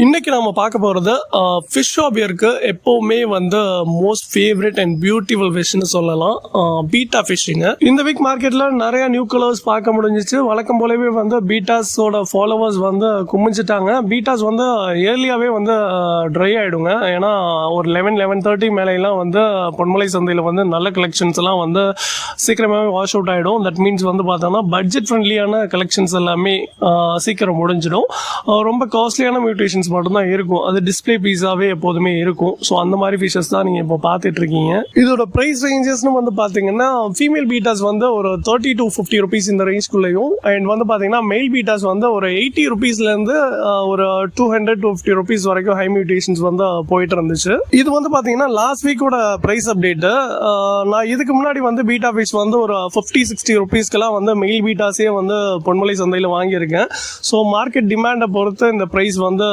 இன்னைக்கு நம்ம பார்க்க போகிறது ஃபிஷ் ஹாபியருக்கு எப்போவுமே வந்து மோஸ்ட் ஃபேவரட் அண்ட் பியூட்டிஃபுல் ஃபிஷ்னு சொல்லலாம், பீட்டா ஃபிஷ்ஷிங்க. இந்த வீக் மார்க்கெட்டில் நிறைய நியூ கலர்ஸ் பார்க்க முடிஞ்சிச்சு. வழக்கம் போலவே வந்து பீட்டாஸோட ஃபாலோவர்ஸ் வந்து குமிஞ்சிட்டாங்க. பீட்டாஸ் வந்து ஏர்லியாகவே வந்து ட்ரை ஆகிடுங்க. ஏன்னா ஒரு 11-11:30 மேலையெல்லாம் வந்து பொன்மலை சந்தையில் வந்து நல்ல கலெக்ஷன்ஸ் எல்லாம் வந்து சீக்கிரமாகவே வாஷ் அவுட் ஆகிடும். தட் மீன்ஸ் வந்து பார்த்தோம்னா பட்ஜெட் ஃப்ரெண்ட்லியான கலெக்ஷன்ஸ் எல்லாமே சீக்கிரம் முடிஞ்சிடும். ரொம்ப காஸ்ட்லியான மியூட்டேஷன்ஸ் மட்டும்தான் இருக்கும். அது டிஸ்பிளே பீஸாவே எப்போதுமே இருக்கும். ஸோ அந்த மாதிரி ஃபிஷஸ் தான் நீங்க இப்போ பார்த்துட்டு இருக்கீங்க. இதோட பிரைஸ் ரேஞ்சஸ்னு வந்து பாத்தீங்கன்னா ஃபீமேல் பீட்டாஸ் வந்து ஒரு 30 to 50 rupees இந்த ரேஞ்ச்குள்ளேயும், அண்ட் வந்து பாத்தீங்கன்னா மெயில் பீட்டாஸ் வந்து ஒரு 80 rupeesல இருந்து ஒரு 200 to 50 rupees வரைக்கும் ஹை மியூட்டேஷன்ஸ் வந்து போயிட்டு இருந்துச்சு. இது வந்து பாத்தீங்கன்னா லாஸ்ட் வீக்கோட பிரைஸ் அப்டேட். நான் இதுக்கு முன்னாடி வந்து பீட்டா ஃபிஷ் வந்து ஒரு 50-60 rupeesக்கெல்லாம் வந்து மெயில் பீட்டாஸே வந்து பொன்மலை சந்தையில் வாங்கியிருக்கேன். ஸோ மார்க்கெட் டிமாண்டை பொறுத்து இந்த பிரைஸ் வந்து